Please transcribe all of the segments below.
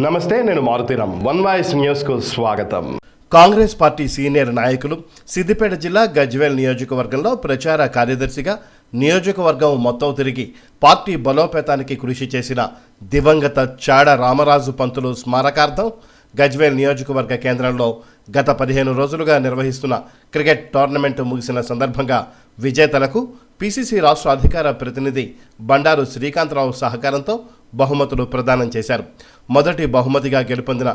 నమస్తే, నేను Maruthi Ram. One voice న్యూస్కు స్వాగతం. కాంగ్రెస్ పార్టీ సీనియర్ నాయకులు సిద్దిపేట జిల్లా గజ్వేల్ నియోజకవర్గంలో ప్రచార కార్యదర్శిగా నియోజకవర్గం మొత్తం తిరిగి పార్టీ బలోపేతానికి కృషి చేసిన దివంగత చాడ రామరాజు పంతులు స్మారకార్థం గజ్వేల్ నియోజకవర్గ కేంద్రంలో గత 15 రోజులుగా నిర్వహిస్తున్న క్రికెట్ టోర్నమెంట్ ముగిసిన సందర్భంగా విజేతలకు పిసిసి రాష్ట్ర అధికార ప్రతినిధి బండారు శ్రీకాంతరావు సహకారంతో బహుమతులు ప్రదానం చేశారు. మొదటి బహుమతిగా గెలుపొందిన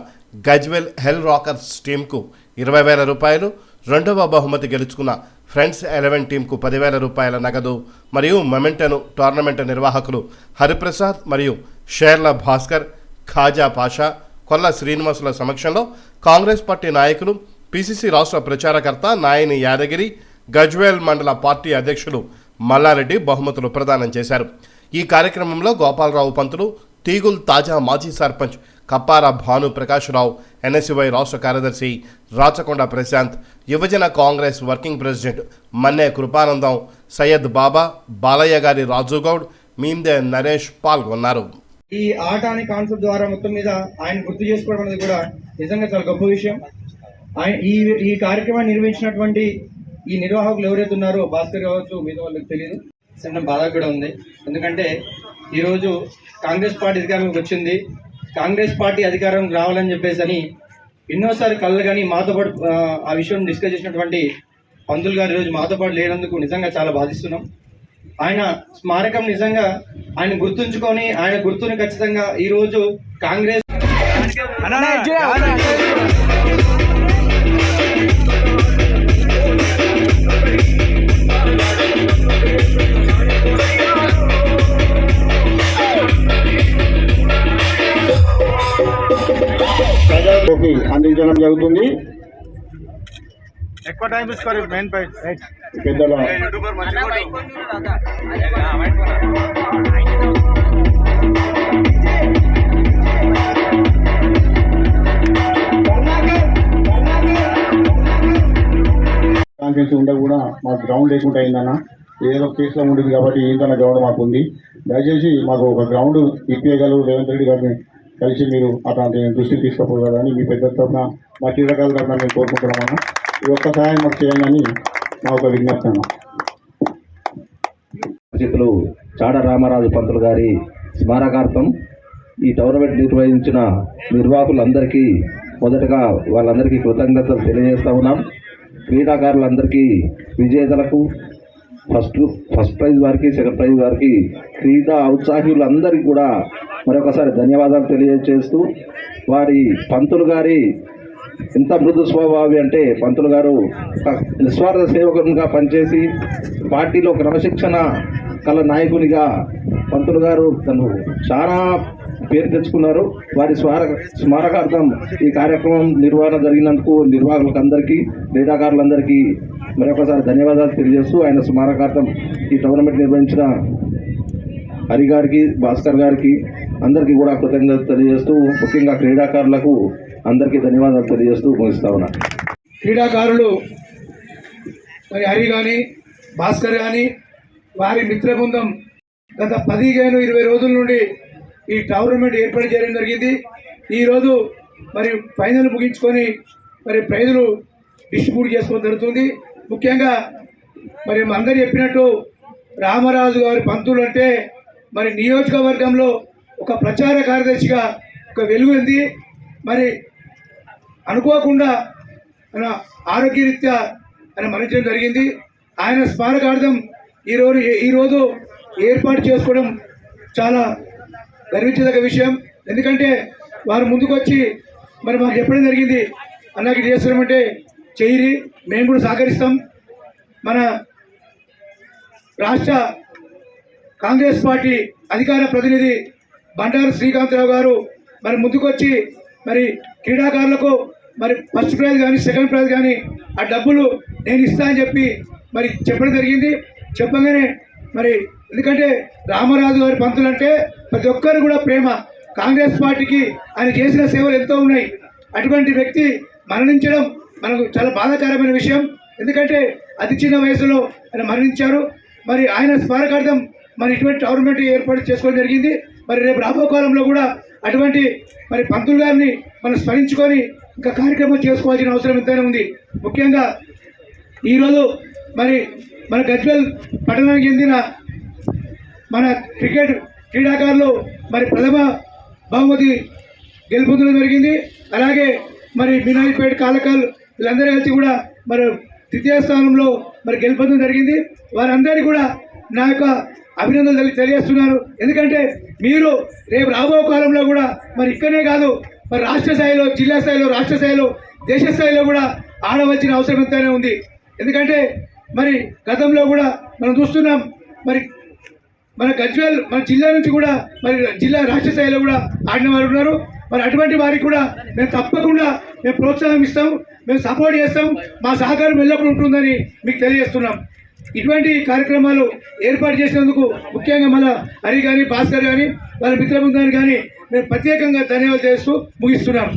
గజ్వేల్ హెల్ రాకర్స్ టీంకు 20,000 రూపాయలు, రెండవ బహుమతి గెలుచుకున్న ఫ్రెండ్స్ 11 టీంకు 10,000 రూపాయల నగదు మరియు మొమెంటను టోర్నమెంట్ నిర్వాహకులు హరిప్రసాద్ మరియు షేర్ల భాస్కర్, ఖాజా పాషా, కొల్ల శ్రీనివాసుల సమక్షంలో కాంగ్రెస్ పార్టీ నాయకులు, పిసిసి రాష్ట్ర ప్రచారకర్త నాయని యాదగిరి, గజ్వేల్ మండల పార్టీ అధ్యక్షులు మల్లారెడ్డి బహుమతులు ప్రదానం చేశారు. ఈ కార్యక్రమంలో గోపాలరావు పంతులు, తీగుల్ తాజా మాజీ సర్పంచ్ కప్పార భాను ప్రకాశ్రావు, ఎన్ఎస్యువై రాష్ట్ర కార్యదర్శి రాచకొండ ప్రశాంత్, యువజన కాంగ్రెస్ వర్కింగ్ ప్రెసిడెంట్ మన్నే కృపానందం, సయ్యద్ బాబా, బాలయ్య గారి రాజుగౌడ్, మీందే నరేష్ పాల్గొన్నారు. ఈ ఆట అనే కాన్సెప్ట్ ద్వారా మొత్తం మీద ఆయన గుర్తు చేసుకోవడం అనేది కూడా నిజంగా చాలా గొప్ప విషయం. ఆయన ఈ కార్యక్రమాన్ని నిర్వహించినటువంటి ఈ నిర్వాహకులు ఎవరైతే ఉన్నారో, భాస్కర్ కావచ్చు, మిగతా వాళ్ళకి తెలియదు, చిన్న బాధ కూడా ఉంది. ఎందుకంటే ఈరోజు కాంగ్రెస్ పార్టీ అధికారంలోకి వచ్చింది. కాంగ్రెస్ పార్టీ అధికారం రావాలని చెప్పేసి అని ఎన్నోసార్లు కళ్ళు కానీ మాతో పాటు ఆ విషయం డిస్కస్ చేసినటువంటి పంతులు గారు ఈరోజు మాతో పాటు లేనందుకు నిజంగా చాలా బాధిస్తున్నాం. ఆయన స్మారకం నిజంగా ఆయన గుర్తుంచుకొని ఆయన గుర్తుని ఖచ్చితంగా ఈరోజు కాంగ్రెస్ ప్రజలకి అందించడం జరుగుతుంది. ఎక్కువ టైం తీసుకోవాలి. మెయిన్ పాయింట్ పెద్దల కాన్ఫరెన్స్ ఉండ కూడా మాకు గ్రౌండ్ లేకుండా అయిందన్న. ఏదో కేసులో ఉండేది కాబట్టి ఏంటన్న గ్రౌండ్ మాకు ఉంది. దయచేసి మాకు ఒక గ్రౌండ్ ఇప్పేయగలరు రేవంత్ రెడ్డి గారిని కలిసి మీరు అతని దృష్టికి తీసుకుపోగలరని మీ పెద్ద తరఫున మా క్రీడాకారుల తరఫున మేము కోరుకుంటున్నామన్నా. ఈ ఒక్క సహాయం మాకు చేయాలని మా ఒక విజ్ఞప్తి అన్న. చాడ రామరాజు పంతులు గారి స్మారకార్థం ఈ టోర్నమెంట్ నిర్వహించిన నిర్వాహకులందరికీ మొదటగా వాళ్ళందరికీ కృతజ్ఞతలు తెలియజేస్తూ ఉన్నాం. క్రీడాకారులందరికీ, విజేతలకు, ఫస్ట్ ప్రైజ్ వారికి, సెకండ్ ప్రైజ్ వారికి, క్రీడా ఔత్సాహులందరికీ కూడా మరొకసారి ధన్యవాదాలు తెలియజేస్తూ, వారి పంతులు గారి ఎంత మృదు స్వభావి అంటే పంతులు గారు ఒక నిస్వార్థ సేవకునిగా పనిచేసి పార్టీలో క్రమశిక్షణ కల నాయకునిగా పంతులు గారు తను చాలా పేరు తెచ్చుకున్నారు. వారి స్మారకార్థం ఈ కార్యక్రమం నిర్వహణ జరిగినందుకు నిర్వాహకులకు అందరికీ, క్రీడాకారులందరికీ మరొకసారి ధన్యవాదాలు తెలియజేస్తూ, ఆయన స్మారకార్థం ఈ టోర్నమెంట్ నిర్వహించిన హరి గారికి, భాస్కర్ గారికి అందరికీ కూడా కృతజ్ఞతలు తెలియజేస్తూ, ముఖ్యంగా క్రీడాకారులకు అందరికీ ధన్యవాదాలు తెలియజేస్తూ ముగిస్తా ఉన్నా. క్రీడాకారులు మరి హరి కానీ, భాస్కర్ కానీ, వారి మిత్ర బృందం గత 15-20 రోజుల నుండి ఈ టోర్నమెంట్ ఏర్పాటు చేయడం జరిగింది. ఈరోజు మరి ఫైనల్ ముగించుకొని మరి ప్రైజులు డిస్ట్రిబ్యూట్ చేసుకోవడం జరుగుతుంది. ముఖ్యంగా మరి అందరూ చెప్పినట్టు రామరాజు గారి పంతులు అంటే మరి నియోజకవర్గంలో ఒక ప్రచార కార్యదర్శిగా ఒక వెలుగుంది. మరి అనుకోకుండా మన ఆరోగ్యరీత్యా ఆయన మరణించడం జరిగింది. ఆయన స్మారకార్థం ఈరోజు ఏర్పాటు చేసుకోవడం చాలా గర్వించదగ్గ విషయం. ఎందుకంటే వారు ముందుకు వచ్చి మరి మాకు చెప్పడం జరిగింది, అన్నకి చేస్తున్నామంటే చేయరి, మేము కూడా సహకరిస్తాం. మన రాష్ట్ర కాంగ్రెస్ పార్టీ అధికార ప్రతినిధి బండారు శ్రీకాంతరావు గారు మరి ముందుకొచ్చి మరి క్రీడాకారులకు మరి ఫస్ట్ ప్రైజ్ కానీ, సెకండ్ ప్రైజ్ కానీ ఆ డబ్బులు నేను ఇస్తా అని చెప్పి మరి చెప్పడం జరిగింది. చెప్పగానే మరి ఎందుకంటే రామరాజు గారి పంతులు అంటే ప్రతి ఒక్కరు కూడా ప్రేమ. కాంగ్రెస్ పార్టీకి ఆయన చేసిన సేవలు ఎంతో ఉన్నాయి. అటువంటి వ్యక్తి మరణించడం మనకు చాలా బాధాకరమైన విషయం. ఎందుకంటే అతి చిన్న వయసులో ఆయన మరణించారు. మరి ఆయన స్మారకార్థం మరి ఇటువంటి టోర్నమెంట్ ఏర్పాటు చేసుకోవడం జరిగింది. మరి రేపు రాబో కాలంలో కూడా అటువంటి మరి పంతులు గారిని మనం స్మరించుకొని ఇంకా కార్యక్రమం చేసుకోవాల్సిన అవసరం ఎంతైనా ఉంది. ముఖ్యంగా ఈరోజు మరి మన గజ్వేల్ పట్టణానికి చెందిన మన క్రికెట్ క్రీడాకారులు మరి ప్రథమ బహుమతి గెలుపొందడం జరిగింది. అలాగే మరి వినాయపేట కాలకాల్ వీళ్ళందరూ కలిసి కూడా మరి ద్వితీయ స్థానంలో మరి గెలుపొందడం జరిగింది. వారందరికీ కూడా నా యొక్క అభినందనలు తెలియజేస్తున్నాను. ఎందుకంటే మీరు రేపు రాబో కాలంలో కూడా మరి ఇక్కడనే కాదు మరి రాష్ట్ర స్థాయిలో, జిల్లా స్థాయిలో, రాష్ట్ర స్థాయిలో, దేశ స్థాయిలో కూడా ఆడవలసిన అవసరం ఎంతైనా ఉంది. ఎందుకంటే మరి గతంలో కూడా మనం చూస్తున్నాం మరి మన గజ్వేల్ మన జిల్లా నుంచి కూడా మరి జిల్లా రాష్ట్ర స్థాయిలో కూడా ఆడిన వారు ఉన్నారు. మరి అటువంటి వారికి కూడా మేము తప్పకుండా మేము ప్రోత్సాహం ఇస్తాం, మేము సపోర్ట్ చేస్తాం, మా సహకారం ఎల్లప్పుడూ ఉంటుందని మీకు తెలియజేస్తున్నాం. ఇటువంటి కార్యక్రమాలు ఏర్పాటు చేసినందుకు ముఖ్యంగా మన హరి కానీ, భాస్కర్ కానీ, వాళ్ళ మిత్ర బృందాన్ని కానీ మేము ప్రత్యేకంగా ధన్యవాదాలు చేస్తూ ముగిస్తున్నాం.